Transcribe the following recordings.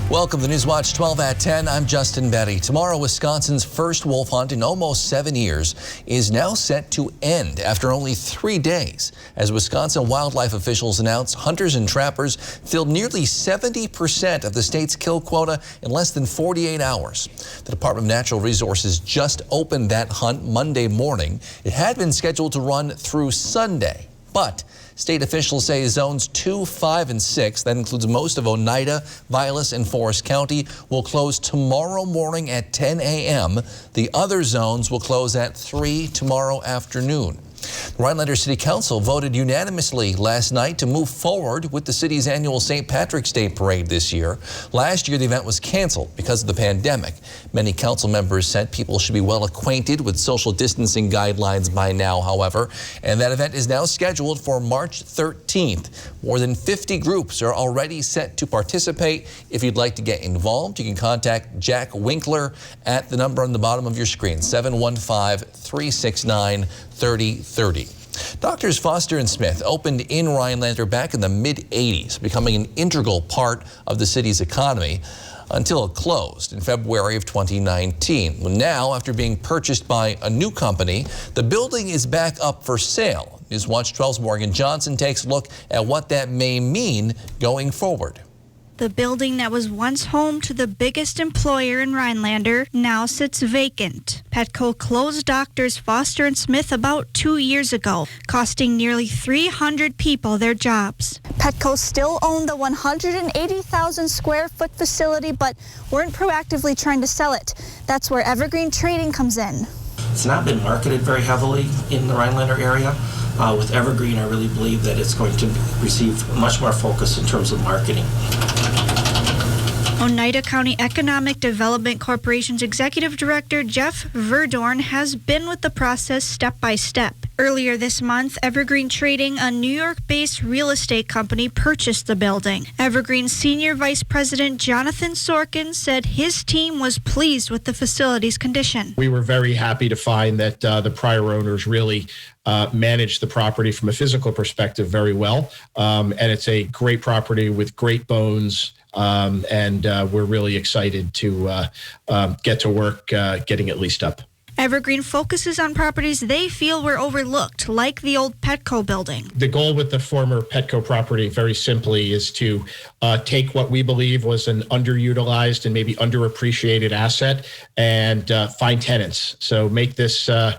Welcome to Newswatch 12 at 10. I'm Justin Betty. Tomorrow, Wisconsin's first wolf hunt in almost 7 years is now set to end after only 3 days. As Wisconsin wildlife officials announced, hunters and trappers filled nearly 70% of the state's kill quota in less than 48 hours. The Department of Natural Resources just opened that hunt Monday morning. It had been scheduled to run through Sunday, but state officials say zones 2, 5, and 6, that includes most of Oneida, Vilas, and Forest County, will close tomorrow morning at 10 a.m. The other zones will close at 3 tomorrow afternoon. The Rhinelander City Council voted unanimously last night to move forward with the city's annual St. Patrick's Day Parade this year. Last year, the event was canceled because of the pandemic. Many council members said people should be well acquainted with social distancing guidelines by now, however, and that event is now scheduled for March 13th. More than 50 groups are already set to participate. If you'd like to get involved, you can contact Jack Winkler at the number on the bottom of your screen, 715-369-3030. Doctors Foster and Smith opened in Rhinelander back in the mid-'80s, becoming an integral part of the city's economy until it closed in February of 2019. Well, now, after being purchased by a new company, the building is back up for sale. Newswatch 12's Morgan Johnson takes a look at what that may mean going forward. The building that was once home to the biggest employer in Rhinelander now sits vacant. Petco closed Doctors Foster and Smith about 2 years ago, costing nearly 300 people their jobs. Petco still owned the 180,000 square foot facility, but weren't proactively trying to sell it. That's where Evergreen Trading comes in. It's not been marketed very heavily in the Rhinelander area. With Evergreen, I really believe that it's going to receive much more focus in terms of marketing. Oneida County Economic Development Corporation's Executive Director Jeff Verdorn has been with the process step by step. Earlier this month, Evergreen Trading, a New York-based real estate company, purchased the building. Evergreen's Senior Vice President Jonathan Sorkin said his team was pleased with the facility's condition. We were very happy to find that the prior owners really managed the property from a physical perspective very well. And it's a great property with great bones. And we're really excited to get to work getting it leased up. Evergreen focuses on properties they feel were overlooked, like the old Petco building. The goal with the former Petco property, very simply, is to take what we believe was an underutilized and maybe underappreciated asset and find tenants. So make this a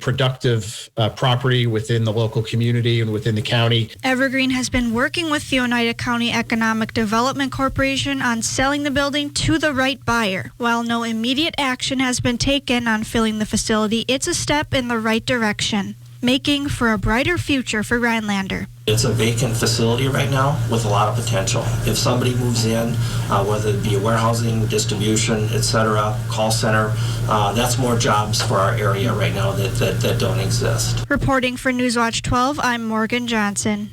productive property within the local community and within the county. Evergreen has been working with the Oneida County Economic Development Corporation on selling the building to the right buyer. While no immediate action has been taken on filling the facility, it's a step in the right direction, making for a brighter future for Rhinelander. It's a vacant facility right now with a lot of potential. If somebody moves in, whether it be a warehousing, distribution, etc., call center, that's more jobs for our area right now that don't exist. Reporting for Newswatch 12, I'm Morgan Johnson.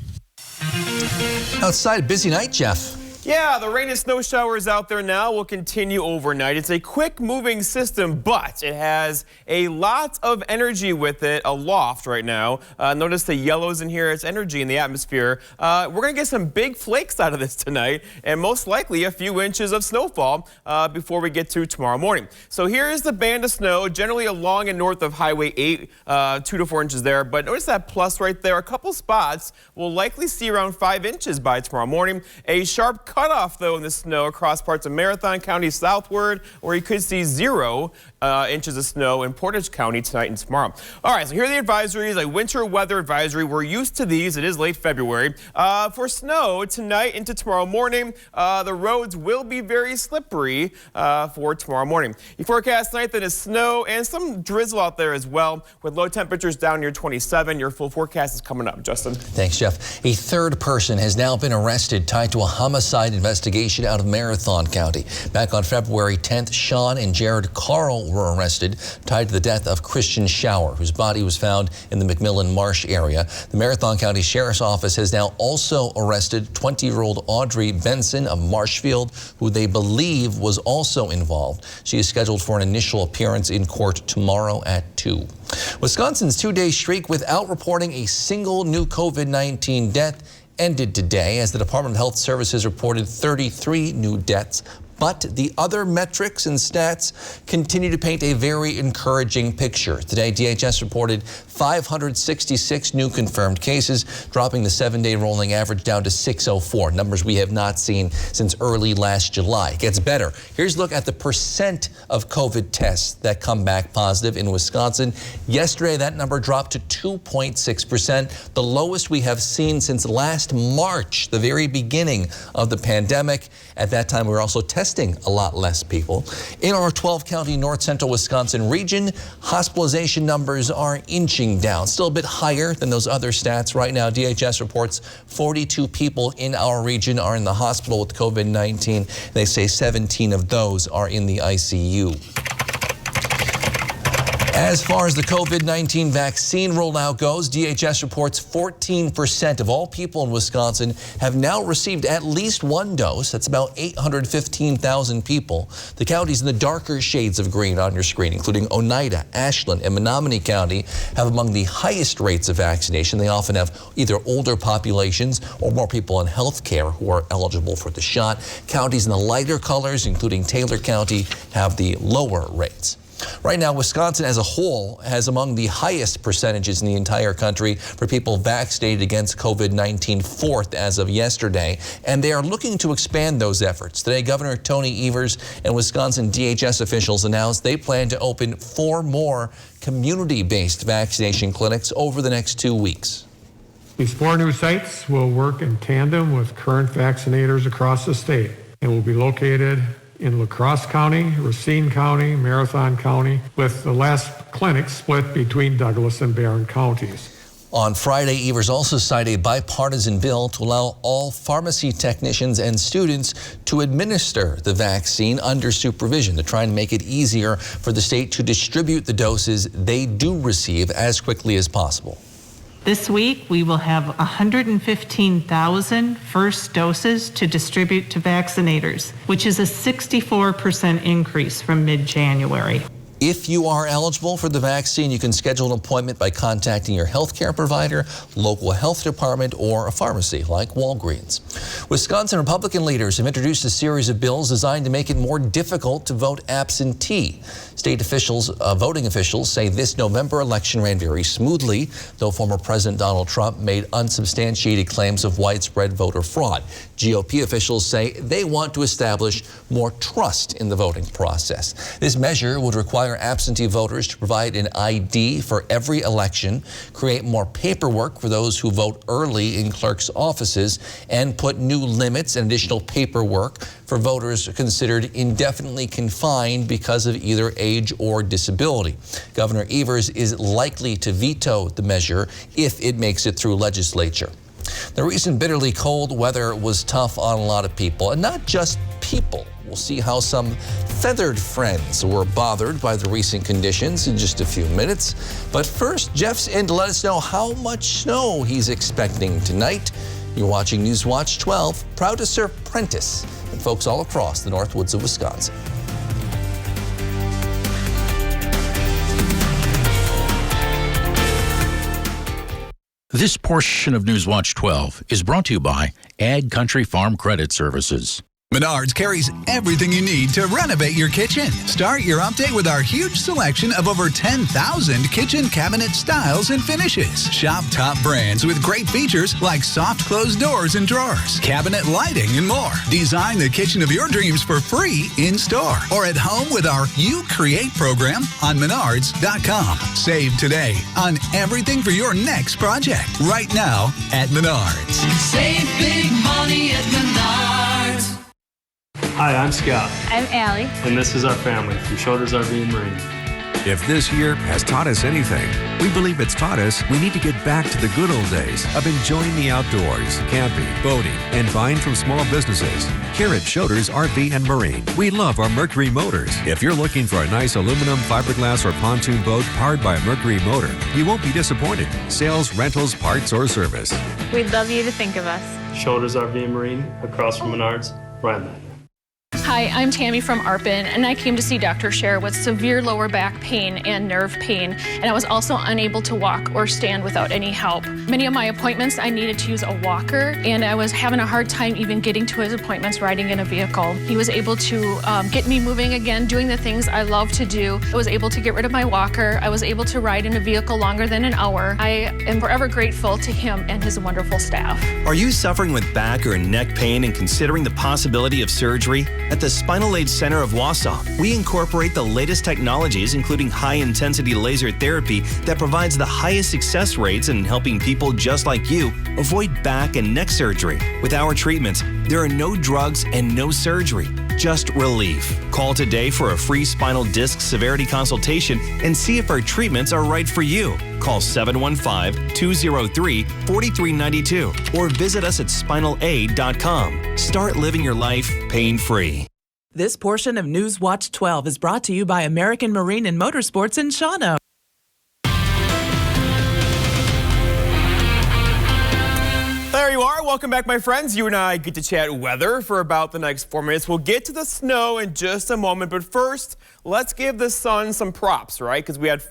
Outside, busy night, Jeff. Yeah, the rain and snow showers out there now will continue overnight. It's a quick moving system, but it has a lot of energy with it aloft right now. Notice the yellows in here. It's energy in the atmosphere. We're going to get some big flakes out of this tonight and most likely a few inches of snowfall before we get to tomorrow morning. So here is the band of snow, generally along and north of Highway 8, 2 to 4 inches there. But notice that plus right there. A couple spots will likely see around 5 inches by tomorrow morning. A sharp cutoff, though, in the snow across parts of Marathon County southward, where you could see 0 inches of snow in Portage County tonight and tomorrow. All right, so here are the advisories, a winter weather advisory. We're used to these. It is late February. For snow tonight into tomorrow morning, the roads will be very slippery for tomorrow morning. You forecast tonight that is snow and some drizzle out there as well, with low temperatures down near 27. Your full forecast is coming up. Justin. Thanks, Jeff. A third person has now been arrested tied to a homicide investigation out of Marathon County. Back on February 10th, Sean and Jared Carl were arrested, tied to the death of Christian Shower, whose body was found in the McMillan Marsh area. The Marathon County Sheriff's Office has now also arrested 20-year-old Audrey Benson of Marshfield, who they believe was also involved. She is scheduled for an initial appearance in court tomorrow at 2. Wisconsin's 2-day streak without reporting a single new COVID-19 death ended today as the Department of Health Services reported 33 new deaths. But the other metrics and stats continue to paint a very encouraging picture. Today, DHS reported 566 new confirmed cases, dropping the 7-day rolling average down to 604, numbers we have not seen since early last July. It gets better. Here's a look at the percent of COVID tests that come back positive in Wisconsin. Yesterday, that number dropped to 2.6%, the lowest we have seen since last March, the very beginning of the pandemic. At that time, we were also testing a lot less people. In our 12-county north central Wisconsin region, hospitalization numbers are inching down, still a bit higher than those other stats. Right now, DHS reports 42 people in our region are in the hospital with COVID-19. They say 17 of those are in the ICU. As far as the COVID-19 vaccine rollout goes, DHS reports 14% of all people in Wisconsin have now received at least one dose. That's about 815,000 people. The counties in the darker shades of green on your screen, including Oneida, Ashland, and Menominee County, have among the highest rates of vaccination. They often have either older populations or more people in health care who are eligible for the shot. Counties in the lighter colors, including Taylor County, have the lower rates. Right now, Wisconsin as a whole has among the highest percentages in the entire country for people vaccinated against COVID-19, fourth as of yesterday, and they are looking to expand those efforts. Today, Governor Tony Evers and Wisconsin DHS officials announced they plan to open 4 more community-based vaccination clinics over the next 2 weeks. These 4 new sites will work in tandem with current vaccinators across the state and will be located in La Crosse County, Racine County, Marathon County, with the last clinic split between Douglas and Barron counties. On Friday, Evers also signed a bipartisan bill to allow all pharmacy technicians and students to administer the vaccine under supervision. They're trying to make it easier for the state to distribute the doses they do receive as quickly as possible. This week, we will have 115,000 first doses to distribute to vaccinators, which is a 64% increase from mid-January. If you are eligible for the vaccine, you can schedule an appointment by contacting your healthcare provider, local health department, or a pharmacy like Walgreens. Wisconsin Republican leaders have introduced a series of bills designed to make it more difficult to vote absentee. State officials, voting officials say this November election ran very smoothly, though former President Donald Trump made unsubstantiated claims of widespread voter fraud. GOP officials say they want to establish more trust in the voting process. This measure would require absentee voters to provide an ID for every election, create more paperwork for those who vote early in clerks' offices, and put new limits and additional paperwork for voters considered indefinitely confined because of either age or disability. Governor Evers is likely to veto the measure if it makes it through legislature. The recent bitterly cold weather was tough on a lot of people, and not just people. We'll see how some feathered friends were bothered by the recent conditions in just a few minutes. But first, Jeff's in to let us know how much snow he's expecting tonight. You're watching Newswatch 12, proud to serve Prentice and folks all across the Northwoods of Wisconsin. This portion of Newswatch 12 is brought to you by Ag Country Farm Credit Services. Menards carries everything you need to renovate your kitchen. Start your update with our huge selection of over 10,000 kitchen cabinet styles and finishes. Shop top brands with great features like soft closed doors and drawers, cabinet lighting, and more. Design the kitchen of your dreams for free in store or at home with our You Create program on Menards.com. Save today on everything for your next project right now at Menards. Save big money at Menards. Hi, I'm Scott. I'm Allie. And this is our family from Shoulders RV and Marine. If this year has taught us anything, we believe it's taught us we need to get back to the good old days of enjoying the outdoors, camping, boating, and buying from small businesses. Here at Shoulders RV and Marine, we love our Mercury motors. If you're looking for a nice aluminum, fiberglass, or pontoon boat powered by a Mercury motor, you won't be disappointed. Sales, rentals, parts, or service. We'd love you to think of us. Shoulders RV and Marine, across from Menards, right now. Hi, I'm Tammy from Arpin, and I came to see Dr. Scher with severe lower back pain and nerve pain, and I was also unable to walk or stand without any help. Many of my appointments, I needed to use a walker, and I was having a hard time even getting to his appointments riding in a vehicle. He was able to get me moving again, doing the things I love to do. I was able to get rid of my walker. I was able to ride in a vehicle longer than an hour. I am forever grateful to him and his wonderful staff. Are you suffering with back or neck pain and considering the possibility of surgery? At the Spinal Aid Center of Wausau, we incorporate the latest technologies, including high-intensity laser therapy that provides the highest success rates in helping people just like you avoid back and neck surgery. With our treatments, there are no drugs and no surgery, just relief. Call today for a free spinal disc severity consultation and see if our treatments are right for you. Call 715-203-4392 or visit us at spinalaid.com. Start living your life pain-free. This portion of News Watch 12 is brought to you by American Marine and Motorsports in Shawano. There you are. Welcome back, my friends. You and I get to chat weather for about the next 4 minutes. We'll get to the snow in just a moment, but first, let's give the sun some props, right? Because we had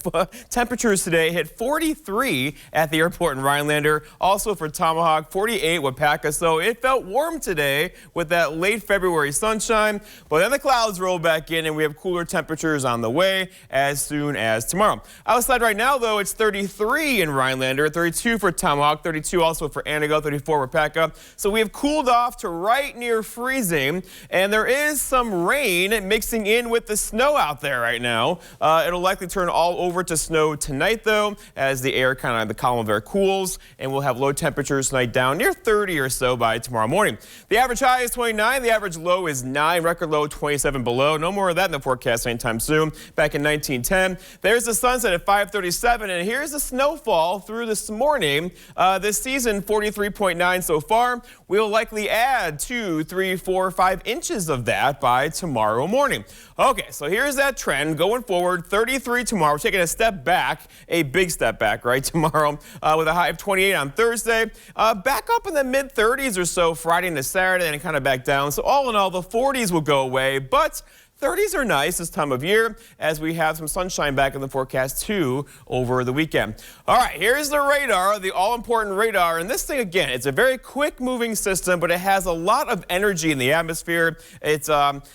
temperatures today hit 43 at the airport in Rhinelander. Also for Tomahawk, 48 Wapaka. So it felt warm today with that late February sunshine. But then the clouds roll back in and we have cooler temperatures on the way as soon as tomorrow. Outside right now, though, it's 33 in Rhinelander, 32 for Tomahawk, 32 also for Antigo, 34 Wapaka. So we have cooled off to right near freezing. And there is some rain mixing in with the snow out there right now. It'll likely turn all over to snow tonight, though, as the air the column of air cools, and we'll have low temperatures tonight down near 30 or so by tomorrow morning. The average high is 29, the average low is 9, record low 27 below. No more of that in the forecast anytime soon. Back in 1910, there's the sunset at 5:37, and here's the snowfall through this morning. This season, 43.9 so far. We'll likely add 2, 3, 4, 5 inches of that by tomorrow morning. Okay, so here's that trend going forward. 33 tomorrow. We're taking a step back, a big step back, right, tomorrow with a high of 28 on Thursday. Back up in the mid-30s or so Friday into Saturday and kind of back down. So all in all, the 40s will go away, but 30s are nice this time of year as we have some sunshine back in the forecast too over the weekend. All right, here's the radar, the all-important radar. And this thing, again, it's a very quick moving system, but it has a lot of energy in the atmosphere. It's up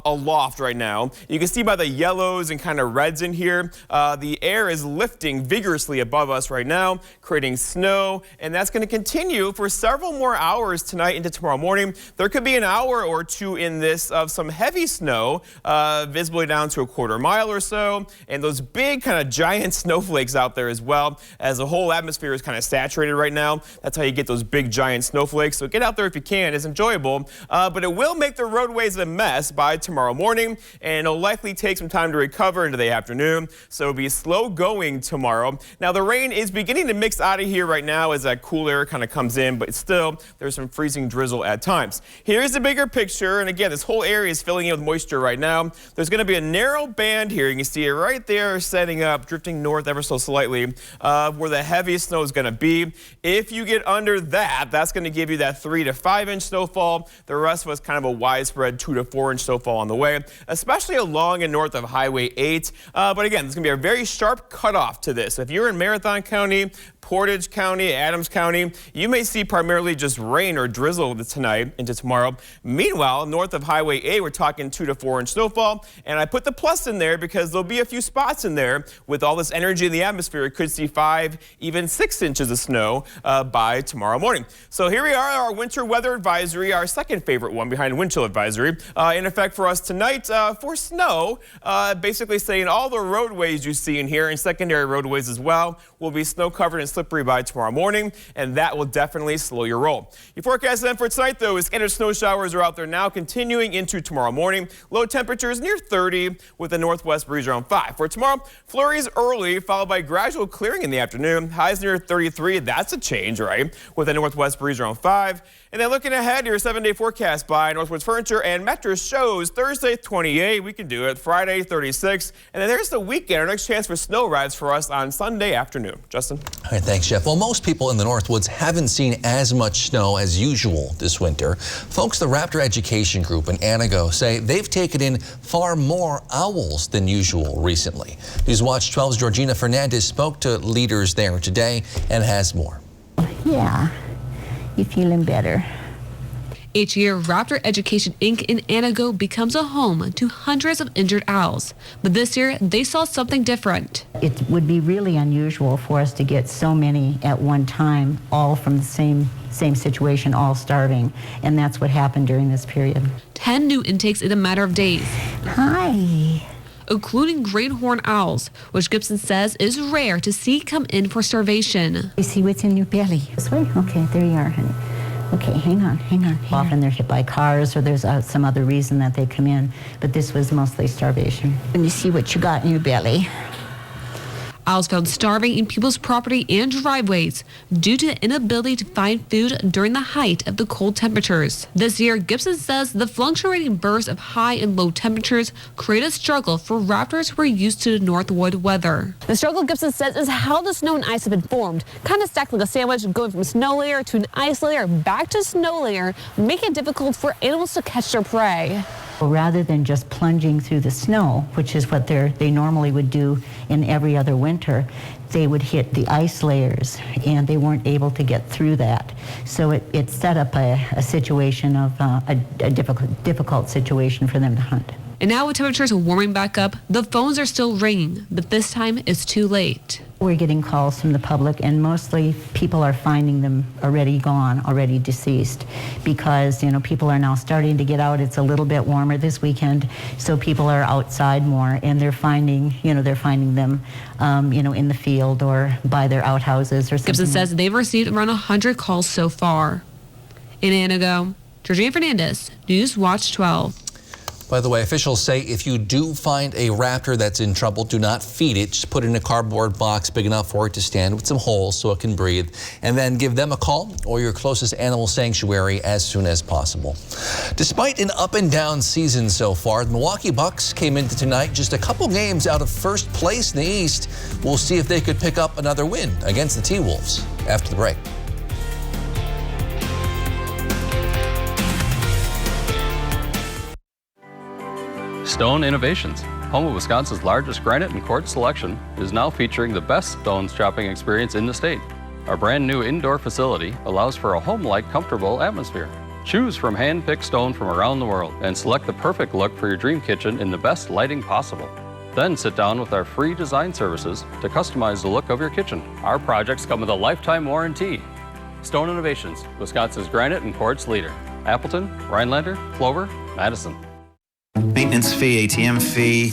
aloft right now. You can see by the yellows and kind of reds in here, the air is lifting vigorously above us right now, creating snow. And that's going to continue for several more hours tonight into tomorrow morning. There could be an hour or two in this of some heavy snow, visibly down to a quarter mile or so, and those big kind of giant snowflakes out there as well, as the whole atmosphere is kind of saturated right now. That's how you get those big giant snowflakes. So get out there if you can. It's enjoyable, but it will make the roadways a mess by tomorrow morning, and it'll likely take some time to recover into the afternoon. So it'll be slow going tomorrow. Now the rain is beginning to mix out of here right now as that cool air kind of comes in, but still there's some freezing drizzle at times. Here's the bigger picture, and again, this whole area is filling in with moisture right now. There's going to be a narrow band here. You can see it right there setting up, drifting north ever so slightly, where the heaviest snow is going to be. If you get under that, that's going to give you that 3 to 5 inch snowfall. The rest of us kind of a widespread 2 to 4 inch snowfall on the way, especially along and north of Highway 8. But again, there's going to be a very sharp cutoff to this. If you're in Marathon County, Portage County, Adams County, you may see primarily just rain or drizzle tonight into tomorrow. Meanwhile, north of Highway 8, we're talking 2 to 4 inch snowfall. And I put the plus in there because there'll be a few spots in there with all this energy in the atmosphere. It could see 5, even 6 inches of snow by tomorrow morning. So here we are, our winter weather advisory, our second favorite one behind wind chill advisory, in effect for us tonight for snow, basically saying all the roadways you see in here and secondary roadways as well will be snow covered and slippery by tomorrow morning, and that will definitely slow your roll. Your forecast then for tonight, though, is scattered snow showers are out there now, continuing into tomorrow morning. Low temperatures near 30 with a northwest breeze around 5. For tomorrow, flurries early, followed by gradual clearing in the afternoon. Highs near 33. That's a change, right? With a northwest breeze around 5. And then looking ahead, your 7-day forecast by Northwoods Furniture and Mattress shows Thursday 28. We can do it. Friday 36. And then there's the weekend. Our next chance for snow arrives for us on Sunday afternoon. afternoon. Justin? All right, thanks, Jeff. Well, most people in the Northwoods haven't seen as much snow as usual this winter. Folks, the Raptor Education Group in Anago say they've taken in far more owls than usual recently. Newswatch 12's Georgina Fernandez spoke to leaders there today and has more. Yeah, you feeling better? Each year, Raptor Education Inc. in Anago becomes a home to hundreds of injured owls. But this year, they saw something different. It would be really unusual for us to get so many at one time, all from the same situation, all starving. And that's what happened during this period. 10 new intakes in a matter of days. Hi. Including great horned owls, which Gibson says is rare to see come in for starvation. You see what's in your belly? This way? Okay, there you are, honey. Okay, hang on. Often they're hit by cars or there's some other reason that they come in, but this was mostly starvation. And you see what you got in your belly. Owls found starving in people's property and driveways due to the inability to find food during the height of the cold temperatures. This year, Gibson says the fluctuating bursts of high and low temperatures create a struggle for raptors who are used to the Northwood weather. The struggle, Gibson says, is how the snow and ice have been formed. Kind of stacked like a sandwich, going from snow layer to an ice layer back to snow layer, making it difficult for animals to catch their prey. Rather than just plunging through the snow, which is what they normally would do in every other winter, they would hit the ice layers, and they weren't able to get through that. So it set up a situation of a difficult situation for them to hunt. And now with temperatures warming back up, the phones are still ringing, but this time it's too late. We're getting calls from the public, and mostly people are finding them already gone, already deceased, because people are now starting to get out. It's a little bit warmer this weekend, so people are outside more, and they're finding them, in the field or by their outhouses or something. Gibson says they've received around 100 calls so far. In Anago, Georgina Fernandez, Newswatch 12. By the way, officials say if you do find a raptor that's in trouble, do not feed it. Just put it in a cardboard box big enough for it to stand with some holes so it can breathe. And then give them a call or your closest animal sanctuary as soon as possible. Despite an up and down season so far, the Milwaukee Bucks came into tonight just a couple games out of first place in the East. We'll see if they could pick up another win against the T-Wolves after the break. Stone Innovations, home of Wisconsin's largest granite and quartz selection, is now featuring the best stones shopping experience in the state. Our brand new indoor facility allows for a home-like, comfortable atmosphere. Choose from hand-picked stone from around the world and select the perfect look for your dream kitchen in the best lighting possible. Then sit down with our free design services to customize the look of your kitchen. Our projects come with a lifetime warranty. Stone Innovations, Wisconsin's granite and quartz leader. Appleton, Rhinelander, Clover, Madison. Maintenance fee, ATM fee.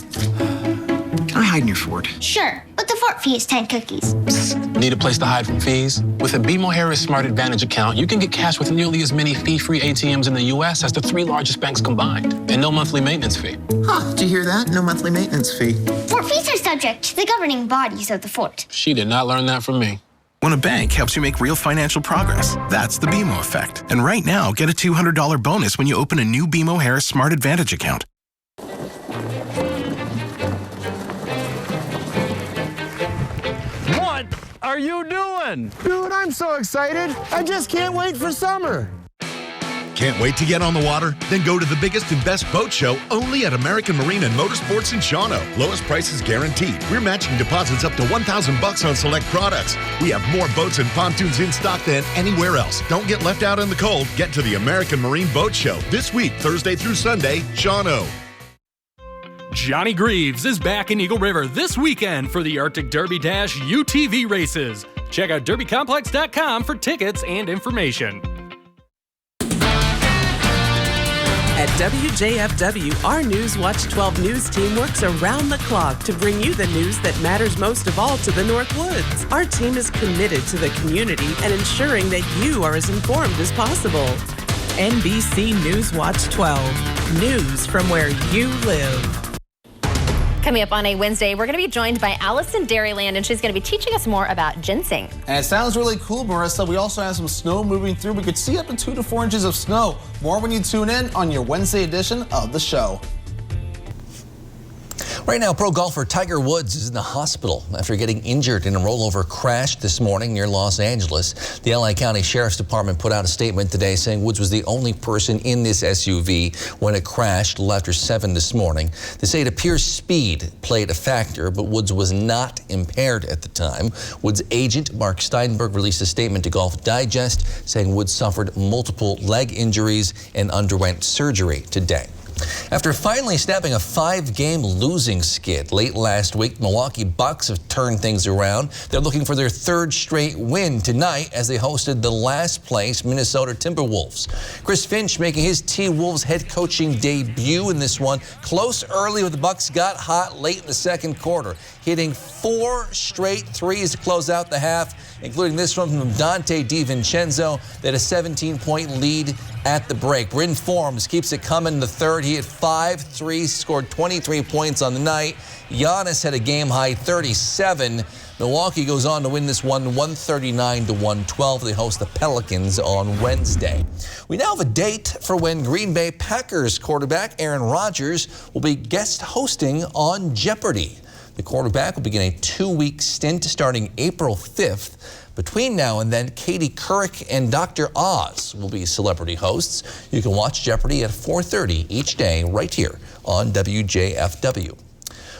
Can I hide in your fort? Sure, but the fort fee is 10 cookies. Psst. Need a place to hide from fees? With a BMO Harris Smart Advantage account, you can get cash with nearly as many fee-free ATMs in the U.S. as the 3 largest banks combined, and no monthly maintenance fee. Huh, did you hear that? No monthly maintenance fee. Fort fees are subject to the governing bodies of the fort. She did not learn that from me. When a bank helps you make real financial progress, that's the BMO effect. And right now, get a $200 bonus when you open a new BMO Harris Smart Advantage account. What are you doing? Dude, I'm so excited. I just can't wait for summer. Can't wait to get on the water? Then go to the biggest and best boat show only at American Marine and Motorsports in Shawano. Lowest prices guaranteed. We're matching deposits up to $1,000 on select products. We have more boats and pontoons in stock than anywhere else. Don't get left out in the cold. Get to the American Marine Boat Show this week, Thursday through Sunday, Shawano. Johnny Greaves is back in Eagle River this weekend for the Arctic Derby Dash UTV races. Check out derbycomplex.com for tickets and information. At WJFW, our Newswatch 12 news team works around the clock to bring you the news that matters most of all to the Northwoods. Our team is committed to the community and ensuring that you are as informed as possible. NBC Newswatch 12, news from where you live. Coming up on a Wednesday, we're going to be joined by Allison Dairyland, and she's going to be teaching us more about ginseng. And it sounds really cool, Marissa. We also have some snow moving through. We could see up to 2 to 4 inches of snow. More when you tune in on your Wednesday edition of the show. Right now, pro golfer Tiger Woods is in the hospital after getting injured in a rollover crash this morning near Los Angeles. The LA County Sheriff's Department put out a statement today saying Woods was the only person in this SUV when it crashed a little after 7 this morning. They say it appears speed played a factor, but Woods was not impaired at the time. Woods' agent, Mark Steinberg, released a statement to Golf Digest saying Woods suffered multiple leg injuries and underwent surgery today. After finally snapping a 5-game losing skid late last week, Milwaukee Bucks have turned things around. They're looking for their 3rd straight win tonight as they hosted the last-place Minnesota Timberwolves. Chris Finch making his T-Wolves head coaching debut in this one. Close early, but the Bucks got hot late in the second quarter, hitting 4 straight threes to close out the half, including this one from Dante DiVincenzo. They had a 17-point lead at the break. Bryn Forbes keeps it coming in the third. He hit 5 threes, scored 23 points on the night. Giannis had a game-high 37. Milwaukee goes on to win this one 139-112. They host the Pelicans on Wednesday. We now have a date for when Green Bay Packers quarterback Aaron Rodgers will be guest hosting on Jeopardy! The quarterback will begin a 2-week stint starting April 5th. Between now and then, Katie Couric and Dr. Oz will be celebrity hosts. You can watch Jeopardy! At 4:30 each day right here on WJFW.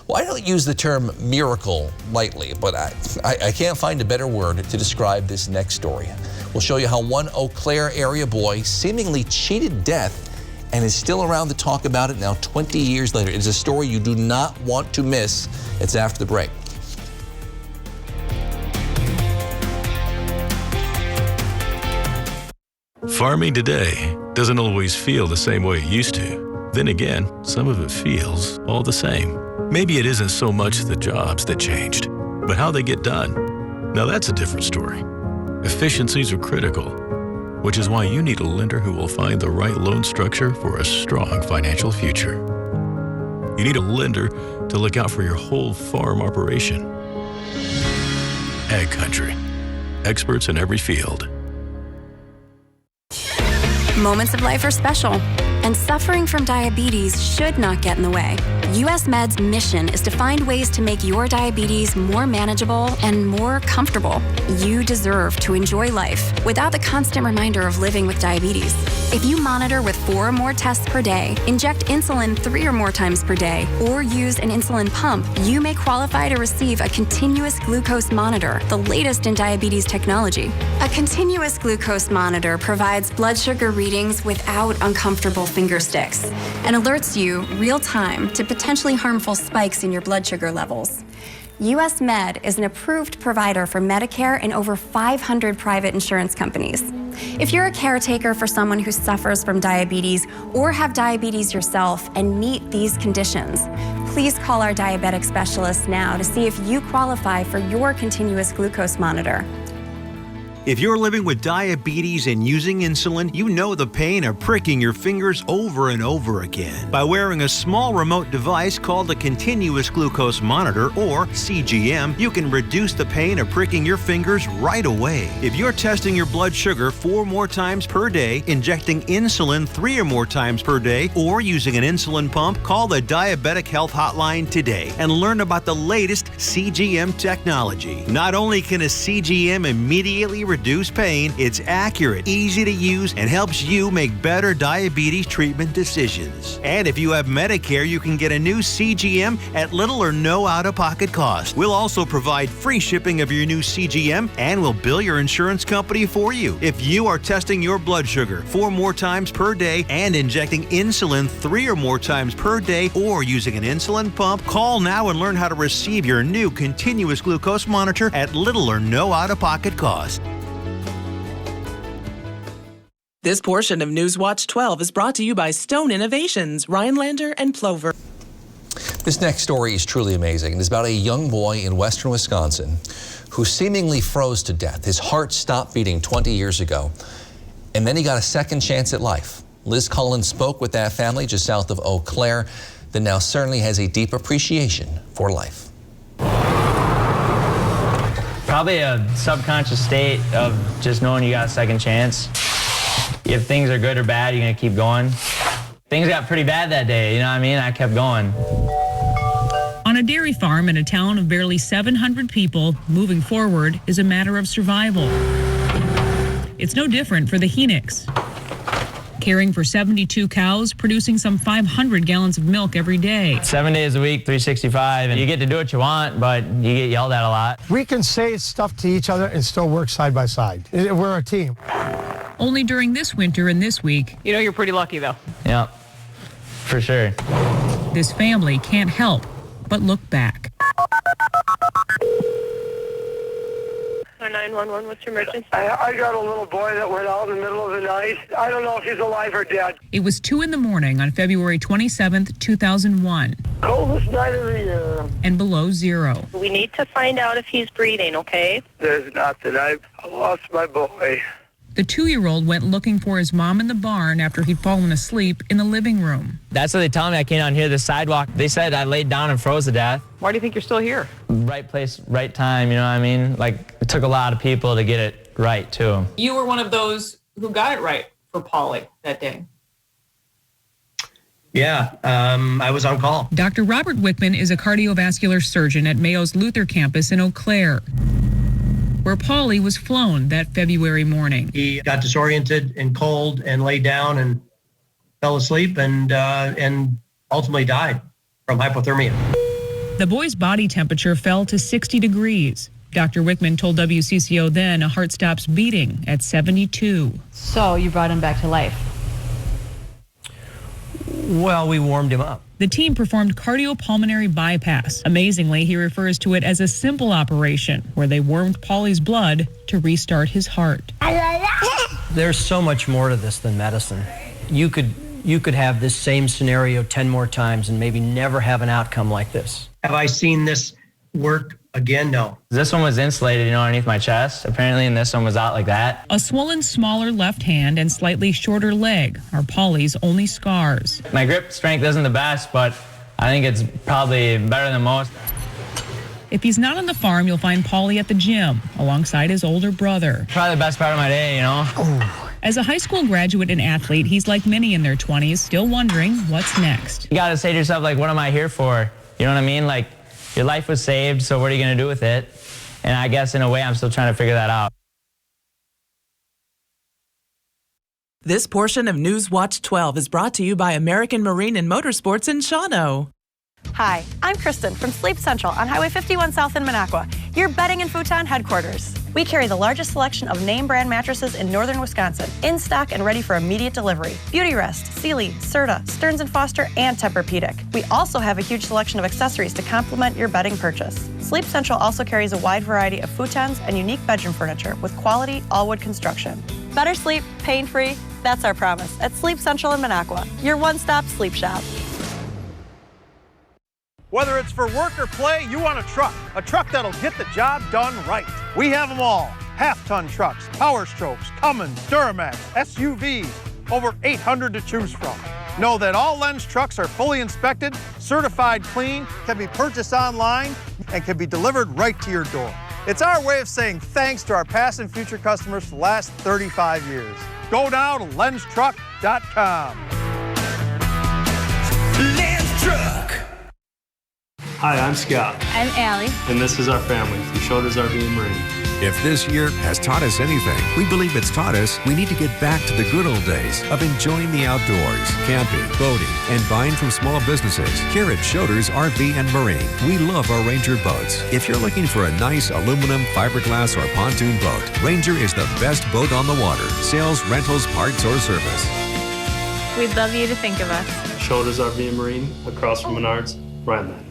Well, I don't use the term miracle lightly, but I can't find a better word to describe this next story. We'll show you how one Eau Claire area boy seemingly cheated death and is still around to talk about it now 20 years later. It's a story you do not want to miss. It's after the break. Farming today doesn't always feel the same way it used to. Then again, some of it feels all the same. Maybe it isn't so much the jobs that changed, but how they get done. Now that's a different story. Efficiencies are critical, which is why you need a lender who will find the right loan structure for a strong financial future. You need a lender to look out for your whole farm operation. Ag Country. Experts in every field. Moments of life are special, and suffering from diabetes should not get in the way. US Med's mission is to find ways to make your diabetes more manageable and more comfortable. You deserve to enjoy life without the constant reminder of living with diabetes. If you monitor with 4 or more tests per day, inject insulin 3 or more times per day, or use an insulin pump, you may qualify to receive a continuous glucose monitor, the latest in diabetes technology. A continuous glucose monitor provides blood sugar readings without uncomfortable finger sticks and alerts you real time to potentially harmful spikes in your blood sugar levels. US Med is an approved provider for Medicare and over 500 private insurance companies. If you're a caretaker for someone who suffers from diabetes or have diabetes yourself and meet these conditions, please call our diabetic specialist now to see if you qualify for your continuous glucose monitor. If you're living with diabetes and using insulin, you know the pain of pricking your fingers over and over again. By wearing a small remote device called a continuous glucose monitor, or CGM, you can reduce the pain of pricking your fingers right away. If you're testing your blood sugar 4 more times per day, injecting insulin 3 or more times per day, or using an insulin pump, call the Diabetic Health Hotline today and learn about the latest CGM technology. Not only can a CGM immediately reduce pain, it's accurate, easy to use, and helps you make better diabetes treatment decisions. And if you have Medicare, you can get a new CGM at little or no out-of-pocket cost. We'll also provide free shipping of your new CGM, and we'll bill your insurance company for you. If you are testing your blood sugar 4 more times per day and injecting insulin 3 or more times per day, or using an insulin pump, call now and learn how to receive your new continuous glucose monitor at little or no out-of-pocket cost. This portion of Newswatch 12 is brought to you by Stone Innovations, Rhinelander and Plover. This next story is truly amazing. It's about a young boy in western Wisconsin who seemingly froze to death. His heart stopped beating 20 years ago, and then he got a second chance at life. Liz Cullen spoke with that family just south of Eau Claire that now certainly has a deep appreciation for life. Probably a subconscious state of just knowing you got a second chance. If things are good or bad, you're going to keep going. Things got pretty bad that day, you know what I mean? I kept going. On a dairy farm in a town of barely 700 people, moving forward is a matter of survival. It's no different for the Heenicks. Caring for 72 cows, producing some 500 gallons of milk every day. 7 days a week, 365, and you get to do what you want, but you get yelled at a lot. We can say stuff to each other and still work side by side. We're a team. Only during this winter and this week. You know, you're pretty lucky, though. Yeah, for sure. This family can't help but look back. 911, what's your emergency? I got a little boy that went out in the middle of the night. I don't know if he's alive or dead. It was 2 a.m. on February 27th, 2001. Coldest night of the year. And below zero. We need to find out if he's breathing, okay? There's nothing. I lost my boy. The 2-year-old went looking for his mom in the barn after he'd fallen asleep in the living room. That's what they tell me. I came down here, the sidewalk. They said I laid down and froze to death. Why do you think you're still here? Right place, right time, you know what I mean? Like, it took a lot of people to get it right, too. You were one of those who got it right for Polly that day. Yeah, I was on call. Dr. Robert Wickman is a cardiovascular surgeon at Mayo's Luther campus in Eau Claire, where Paulie was flown that February morning. He got disoriented and cold and laid down and fell asleep and ultimately died from hypothermia. The boy's body temperature fell to 60 degrees. Dr. Wickman told WCCO then a heart stops beating at 72. So you brought him back to life. Well, we warmed him up. The team performed cardiopulmonary bypass. Amazingly, he refers to it as a simple operation where they warmed Paulie's blood to restart his heart. There's so much more to this than medicine. You could have this same scenario 10 more times and maybe never have an outcome like this. Have I seen this work again? No. This one was insulated, you know, underneath my chest, apparently, and this one was out like that. A swollen, smaller left hand and slightly shorter leg are Paulie's only scars. My grip strength isn't the best, but I think it's probably better than most. If he's not on the farm, you'll find Paulie at the gym alongside his older brother. Probably the best part of my day, you know? As a high school graduate and athlete, he's like many in their 20s, still wondering what's next. You gotta say to yourself, like, what am I here for? You know what I mean? Like, your life was saved, so what are you gonna do with it? And I guess in a way, I'm still trying to figure that out. This portion of News Watch 12 is brought to you by American Marine and Motorsports in Shawano. Hi, I'm Kristen from Sleep Central on Highway 51 South in Minocqua, your bedding and futon headquarters. We carry the largest selection of name brand mattresses in northern Wisconsin, in stock and ready for immediate delivery. Beautyrest, Sealy, Serta, Stearns & Foster, and Tempur-Pedic. We also have a huge selection of accessories to complement your bedding purchase. Sleep Central also carries a wide variety of futons and unique bedroom furniture with quality all-wood construction. Better sleep, pain-free, that's our promise at Sleep Central in Minocqua, your one-stop sleep shop. Whether it's for work or play, you want a truck that'll get the job done right. We have them all. Half-ton trucks, Power Strokes, Cummins, Duramax, SUVs, over 800 to choose from. Know that all Lenz trucks are fully inspected, certified clean, can be purchased online, and can be delivered right to your door. It's our way of saying thanks to our past and future customers for the last 35 years. Go now to lenztruck.com. Lenz Truck. Hi, I'm Scott. I'm Allie. And this is our family from Shoulders RV and Marine. If this year has taught us anything, we believe it's taught us we need to get back to the good old days of enjoying the outdoors, camping, boating, and buying from small businesses. Here at Shoulders RV and Marine, we love our Ranger boats. If you're looking for a nice aluminum, fiberglass, or pontoon boat, Ranger is the best boat on the water. Sales, rentals, parts, or service. We'd love you to think of us. Shoulders RV and Marine, across from Menards, Rhinelander.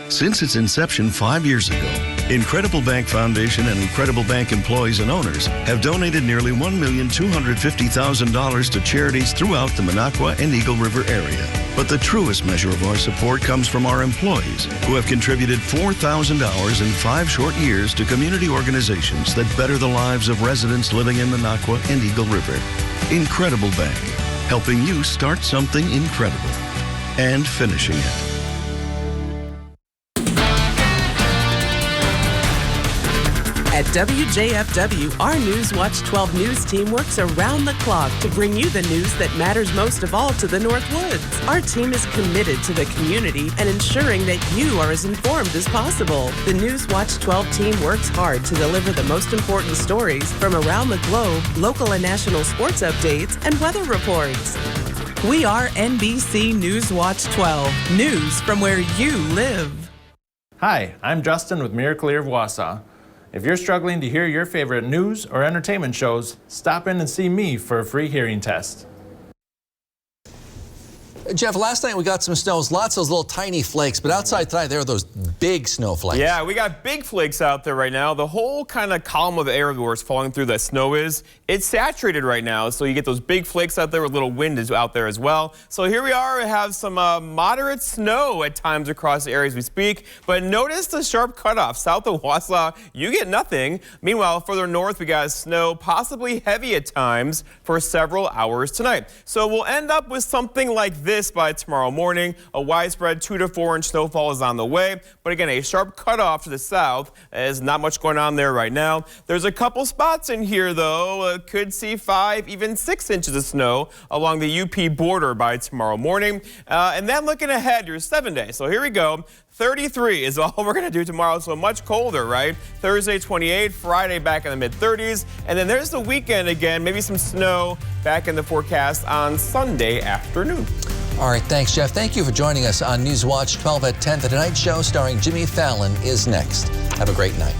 Since its inception 5 years ago, Incredible Bank Foundation and Incredible Bank employees and owners have donated nearly $1,250,000 to charities throughout the Minocqua and Eagle River area. But the truest measure of our support comes from our employees, who have contributed $4,000 in 5 short years to community organizations that better the lives of residents living in Minocqua and Eagle River. Incredible Bank, helping you start something incredible and finishing it. At WJFW, our News Watch 12 news team works around the clock to bring you the news that matters most of all to the North Woods. Our team is committed to the community and ensuring that you are as informed as possible. The News Watch 12 team works hard to deliver the most important stories from around the globe, local and national sports updates, and weather reports. We are NBC News Watch 12, news from where you live. Hi, I'm Justin with Miracle of Wausau. If you're struggling to hear your favorite news or entertainment shows, stop in and see me for a free hearing test. Jeff, last night we got some snows, lots of those little tiny flakes, but outside tonight there are those big snowflakes. Yeah, we got big flakes out there right now. The whole kind of column of air where it's falling through that snow it's saturated right now, so you get those big flakes out there with little wind is out there as well. So here we are, we have some moderate snow at times across the areas we speak, but notice the sharp cutoff. South of Wausau, you get nothing. Meanwhile, further north, we got snow, possibly heavy at times for several hours tonight. So we'll end up with something like this by tomorrow morning. A widespread 2 to 4 inch snowfall is on the way, but again, a sharp cutoff to the south. There's not much going on there right now. There's a couple spots in here though. Could see 5, even 6 inches of snow along the UP border by tomorrow morning. And then looking ahead, your 7 days. So here we go. 33 is all we're going to do tomorrow, so much colder, right? Thursday, 28, Friday back in the mid-30s, and then there's the weekend again, maybe some snow back in the forecast on Sunday afternoon. All right, thanks, Jeff. Thank you for joining us on News Watch 12 at 10. The Tonight Show starring Jimmy Fallon is next. Have a great night.